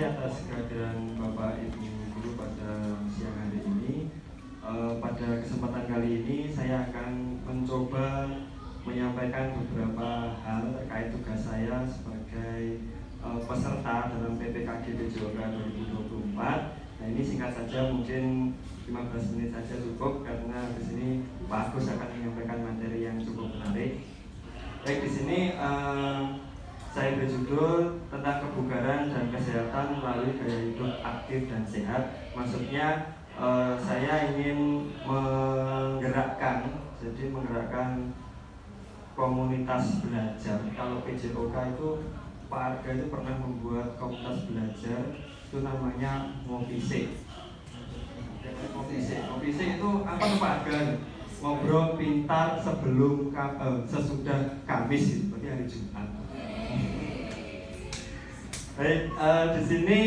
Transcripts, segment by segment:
kasih atas kehadiran Bapak Ibu Guru pada siang hari ini. Pada kesempatan kali ini saya akan mencoba menyampaikan beberapa hal terkait tugas saya sebagai peserta dalam PPKG PJOK 2024. Nah, ini singkat saja, mungkin 15 menit saja cukup karena di sini Pak Agus akan menyampaikan materi yang cukup menarik. Baik, di sini saya berjudul tentang kebugaran dan kesehatan melalui gaya hidup aktif dan sehat. Maksudnya saya ingin menggerakkan komunitas belajar. Kalau PJOK itu Pak Arga itu pernah membuat komunitas belajar, itu namanya Ngopisik. Ngopisik itu apa tuh Pak Arga? Ngobrol pintar sesudah Kamis, berarti hari Jumat. Baik, di sini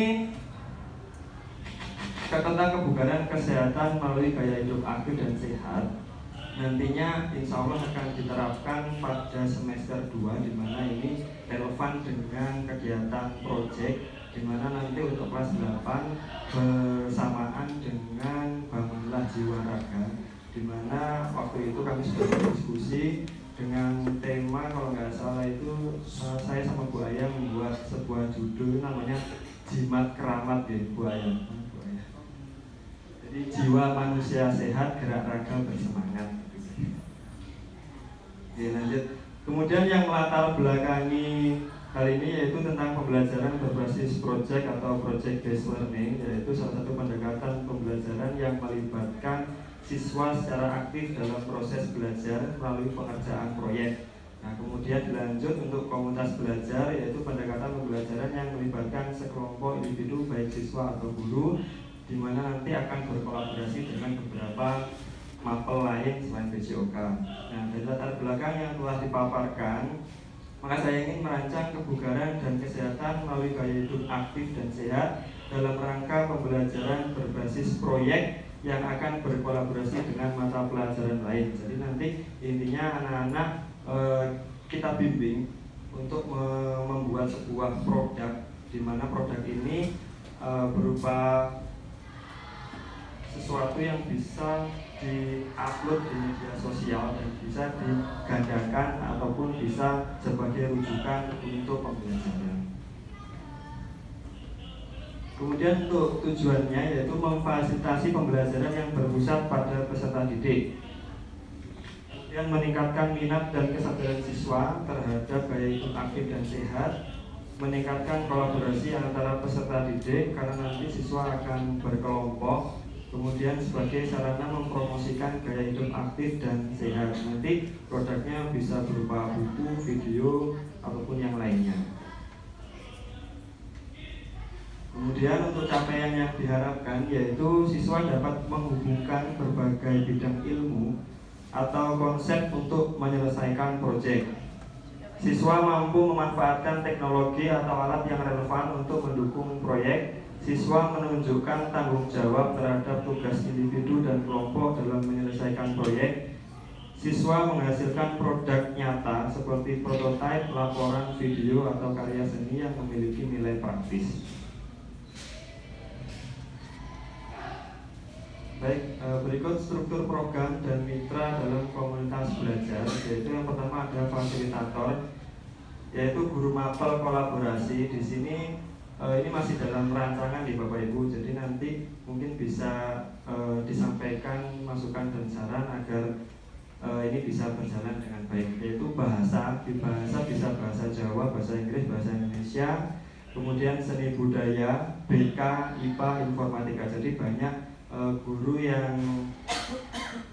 tentang kebugaran kesehatan melalui gaya hidup aktif dan sehat. Nantinya insya Allah akan diterapkan pada semester 2, di mana ini relevan dengan kegiatan proyek, di mana nanti untuk kelas 8 bersamaan dengan Bangunlah Jiwa Raga, di mana waktu itu kami sudah berdiskusi dengan tema, kalau nggak salah itu saya sama Bu Aya membuat sebuah judul namanya Jimat Keramat ya Bu Aya. Jadi jiwa manusia sehat, gerak raga bersemangat. Oke, lanjut. Kemudian yang melatar belakangi hal ini yaitu tentang pembelajaran berbasis project atau project based learning, yaitu salah satu pendekatan pembelajaran yang melibatkan siswa secara aktif dalam proses belajar melalui pengerjaan proyek. Nah, kemudian dilanjut untuk komunitas belajar, yaitu pendekatan pembelajaran yang melibatkan sekelompok individu baik siswa atau guru, di mana nanti akan berkolaborasi dengan beberapa mapel lain selain PJOK. Nah, dari latar belakang yang telah dipaparkan, maka saya ingin merancang kebugaran dan kesehatan melalui gaya hidup aktif dan sehat dalam rangka pembelajaran berbasis proyek yang akan berkolaborasi dengan mata pelajaran lain. Jadi nanti intinya anak-anak kita bimbing untuk membuat sebuah produk, di mana produk ini berupa sesuatu yang bisa di-upload di media sosial dan bisa digandakan ataupun bisa sebagai rujukan untuk pembelajaran. Kemudian untuk tujuannya yaitu memfasilitasi pembelajaran yang berpusat pada peserta didik, yang meningkatkan minat dan kesadaran siswa terhadap gaya hidup aktif dan sehat, meningkatkan kolaborasi antara peserta didik karena nanti siswa akan berkelompok, kemudian sebagai sarana mempromosikan gaya hidup aktif dan sehat. Nanti produknya bisa berupa buku, video, ataupun yang lainnya. Kemudian untuk capaian yang diharapkan yaitu siswa dapat menghubungkan berbagai bidang ilmu atau konsep untuk menyelesaikan proyek. Siswa mampu memanfaatkan teknologi atau alat yang relevan untuk mendukung proyek. Siswa menunjukkan tanggung jawab terhadap tugas individu dan kelompok dalam menyelesaikan proyek. Siswa menghasilkan produk nyata seperti prototipe, laporan, video, atau karya seni yang memiliki nilai praktis. Baik, berikut struktur program dan mitra dalam komunitas belajar, yaitu yang pertama ada fasilitator, yaitu guru mapel kolaborasi. Di sini ini masih dalam rancangan di Bapak Ibu, jadi nanti mungkin bisa disampaikan masukan dan saran agar ini bisa berjalan dengan baik. Yaitu bahasa, di bahasa bisa bahasa Jawa, bahasa Inggris, bahasa Indonesia, kemudian seni budaya, BK, IPA, informatika. Jadi banyak guru yang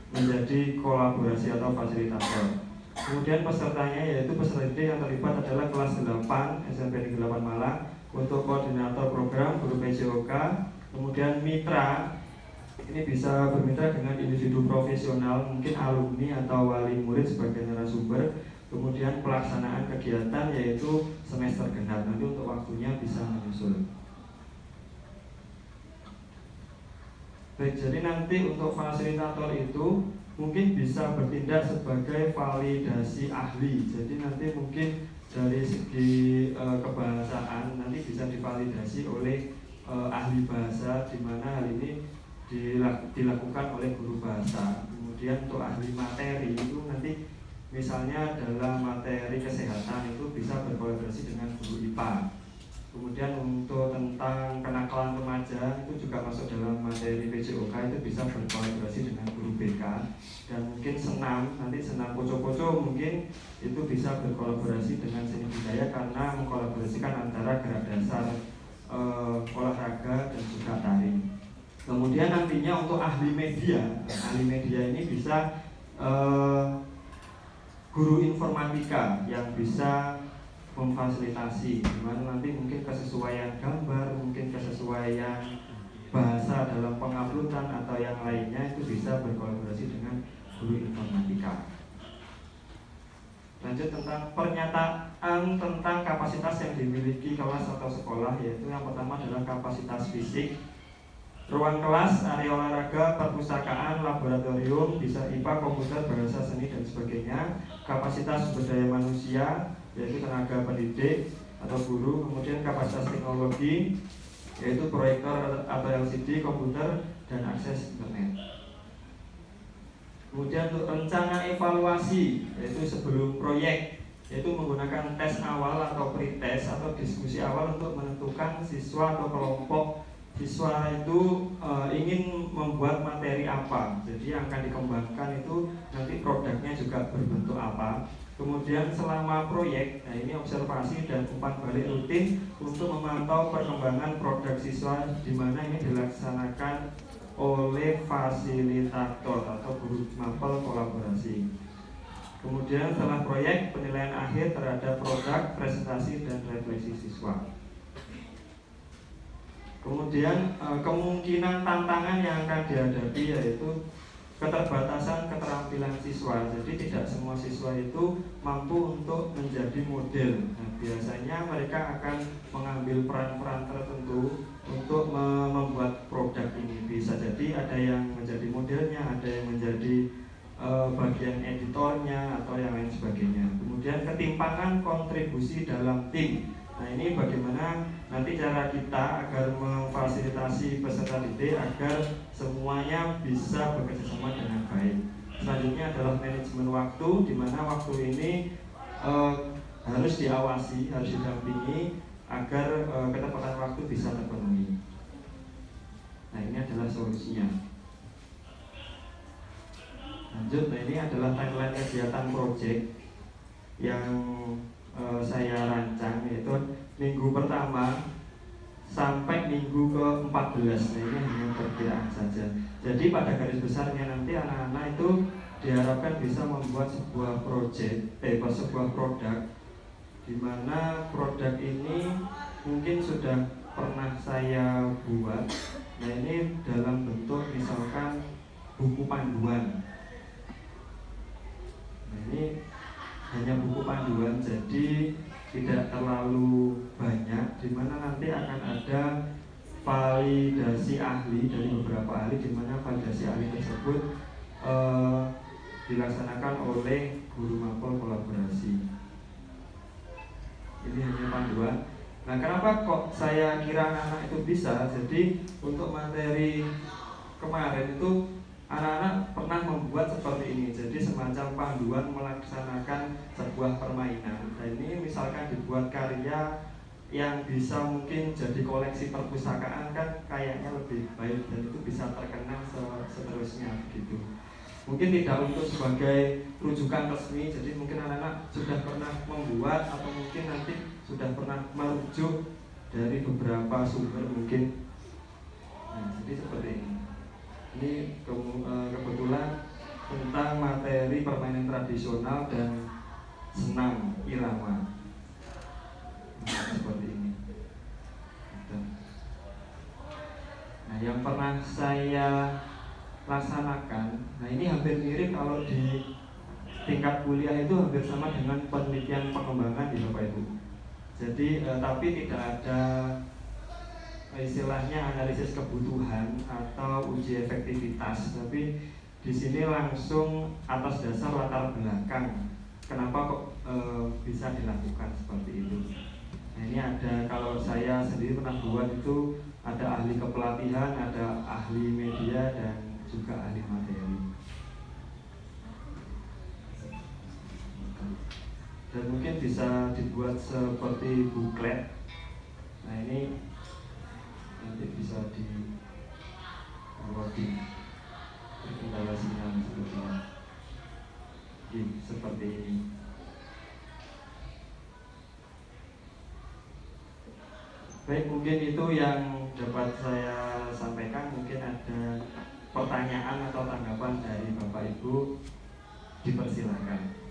menjadi kolaborasi atau fasilitator. Kemudian pesertanya yaitu peserta didik yang terlibat adalah kelas 8 SMP Negeri 8 Malang. Untuk koordinator program guru PJOK. Kemudian mitra, ini bisa bermitra dengan individu profesional, mungkin alumni atau wali murid sebagai narasumber. Kemudian pelaksanaan kegiatan yaitu semester genap, nanti untuk waktunya bisa menyusul. Baik, jadi nanti untuk fasilitator itu mungkin bisa bertindak sebagai validasi ahli. Jadi nanti mungkin dari segi kebahasaan nanti bisa divalidasi oleh ahli bahasa, di mana hal ini dilakukan oleh guru bahasa. Kemudian untuk ahli materi itu nanti misalnya dalam materi kesehatan itu bisa berkolaborasi dengan guru IPA. Kemudian untuk tentang kenakalan remaja itu juga masuk dalam materi PJOK, itu bisa berkolaborasi dengan guru BK. Dan mungkin senam, nanti senam poco-poco mungkin itu bisa berkolaborasi dengan seni budaya karena mengkolaborasikan antara gerak dasar olahraga dan juga tari. Kemudian nantinya untuk ahli media ini bisa guru informatika yang bisa memfasilitasi, dimana nanti mungkin kesesuaian gambar, mungkin kesesuaian bahasa dalam penguploadan atau yang lainnya itu bisa berkolaborasi dengan guru informatika. Lanjut tentang pernyataan tentang kapasitas yang dimiliki kelas atau sekolah, yaitu yang pertama adalah kapasitas fisik, ruang kelas, area olahraga, perpustakaan, laboratorium, bisa IPA, komputer, bahasa, seni, dan sebagainya. Kapasitas sumber daya manusia, yaitu tenaga pendidik atau guru. Kemudian kapasitas teknologi, yaitu proyektor atau LCD, komputer, dan akses internet. Kemudian untuk rencana evaluasi, yaitu sebelum proyek, yaitu menggunakan tes awal atau pretest atau diskusi awal untuk menentukan siswa atau kelompok siswa itu ingin membuat materi apa. Jadi yang akan dikembangkan itu nanti produknya juga berbentuk apa. Kemudian selama proyek, nah ini observasi dan umpan balik rutin untuk memantau perkembangan produk siswa, di mana ini dilaksanakan oleh fasilitator atau guru mapel kolaborasi. Kemudian setelah proyek, penilaian akhir terhadap produk, presentasi, dan refleksi siswa. Kemudian kemungkinan tantangan yang akan dihadapi yaitu keterbatasan keterampilan siswa. Jadi tidak semua siswa itu mampu untuk menjadi model. Nah, biasanya mereka akan mengambil peran-peran tertentu untuk membuat produk ini. Bisa jadi ada yang menjadi modelnya, ada yang menjadi bagian editornya atau yang lain sebagainya. Kemudian ketimpangan kontribusi dalam tim. Nah, ini bagaimana nanti cara kita agar memfasilitasi peserta didik agar semuanya bisa bekerjasama dengan baik. Selanjutnya adalah manajemen waktu, di mana waktu ini harus diawasi, harus didampingi agar ketepatan waktu bisa terpenuhi. Nah, ini adalah solusinya. Lanjut, nah ini adalah timeline kegiatan project yang saya rancang, yaitu minggu pertama sampai minggu ke-14. Nah, ini hanya perkiraan saja. Jadi pada garis besarnya nanti anak-anak itu diharapkan bisa membuat sebuah sebuah produk, di mana produk ini mungkin sudah pernah saya buat. Nah, ini dalam bentuk misalkan buku panduan. Nah, ini hanya buku panduan, jadi tidak terlalu banyak, di mana nanti akan ada validasi ahli dari beberapa ahli, di mana validasi ahli tersebut dilaksanakan oleh guru mapel kolaborasi. Ini hanya panduan. Nah, kenapa kok saya kira anak-anak itu bisa? Jadi untuk materi kemarin itu anak-anak pernah membuat seperti ini. Jadi semacam panduan melaksanakan sebuah permainan. Dan ini misalkan dibuat karya yang bisa mungkin jadi koleksi perpustakaan, kan kayaknya lebih baik dan itu bisa terkenang seterusnya gitu. Mungkin tidak untuk sebagai rujukan resmi, jadi mungkin anak-anak sudah pernah membuat atau mungkin nanti sudah pernah merujuk dari beberapa sumber mungkin. Nah, jadi seperti ini. Ini kebetulan tentang materi permainan tradisional dan senam irama. Nah, seperti ini. Nah, yang pernah saya laksanakan, nah ini hampir mirip kalau di tingkat kuliah itu hampir sama dengan penelitian pengembangan di Bapak Ibu. Jadi tapi tidak ada istilahnya analisis kebutuhan atau uji efektivitas, tapi di sini langsung atas dasar latar belakang. Kenapa kok bisa dilakukan seperti itu. Nah ini ada, kalau saya sendiri pernah buat itu ada ahli kepelatihan, ada ahli media, dan juga ahli materi. Dan mungkin bisa dibuat seperti buklet. Nah ini nanti bisa di loading kendala sinyal seperti ini. Baik, mungkin itu yang dapat saya sampaikan. Mungkin ada pertanyaan atau tanggapan dari Bapak Ibu, dipersilakan.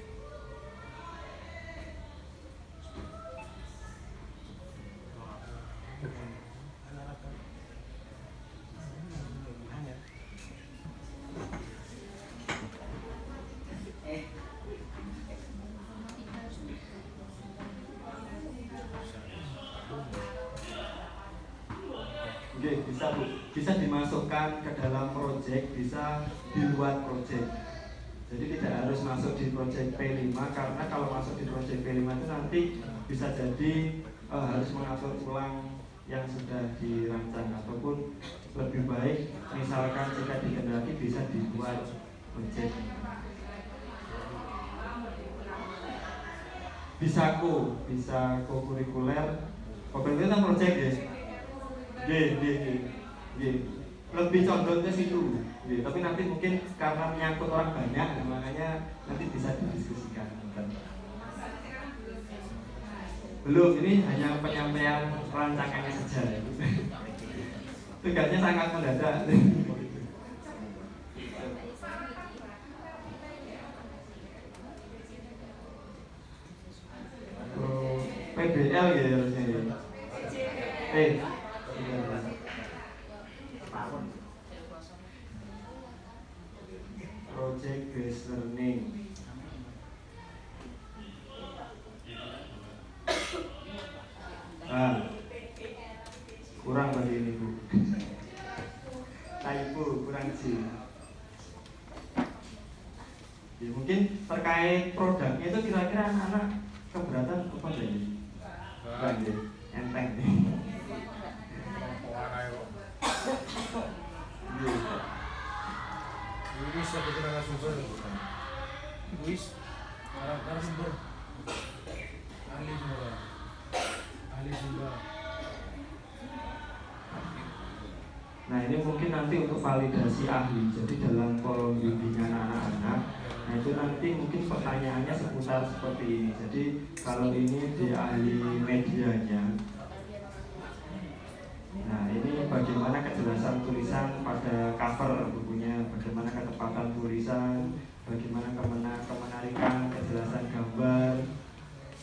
Oke, bisa dimasukkan ke dalam proyek, bisa di luar proyek. Jadi tidak harus masuk di proyek P5, karena kalau masuk di proyek P5 itu nanti bisa jadi harus mengatur ulang yang sudah dirancang, ataupun lebih baik misalkan jika dikehendaki bisa di luar proyek. Bisa kurikuler, itu kan proyek ya. Lebih condongnya situ. Tapi nanti mungkin karena menyangkut orang banyak, makanya nanti bisa didiskusikan. Belum, ini hanya penyampaian rancangannya saja. Tugasnya sangat mendadak. PBL ya harusnya. Project based learning. Kurang bagi ini Bu. Typo, kurang sih. Ya, mungkin terkait produknya itu kira-kira anak-anak keberatan apa lagi? Enteng nih. Wis aku kira narasumber. Wis narasumber. Ahli sumber. Nah ini mungkin nanti untuk validasi ahli. Jadi dalam pembimbingan anak-anak, nah itu nanti mungkin pertanyaannya seputar seperti ini. Jadi kalau ini di ahli medianya, nah ini bagaimana kejelasan tulisan pada cover bukunya, bagaimana ketepatan tulisan, bagaimana kemenarikan, kejelasan gambar.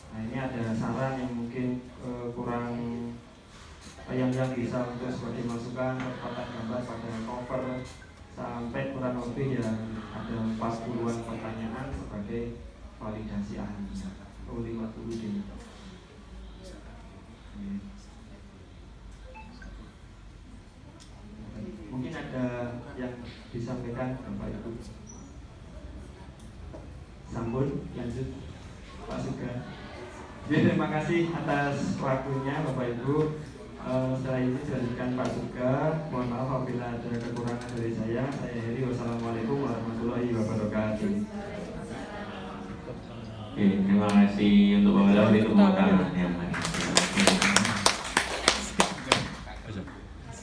Nah ini ada saran yang mungkin kurang, yang bisa untuk sebagai masukan ketepatan gambar pada cover, sampai kurang lebih ya ada 40-an pertanyaan sebagai validasi ahli. 50 deh. Mungkin ada yang disampaikan Bapak Ibu. Sambung, lanjut Pak Sugeng. Terima kasih atas waktunya Bapak Ibu. Setelah ini dilanjutkan Pak Sugeng. Mohon maaf apabila ada kekurangan dari saya. Saya Heri. Wassalamualaikum warahmatullahi wabarakatuh. Oke, terima kasih untuk Bapak Daud itu pembukaan yang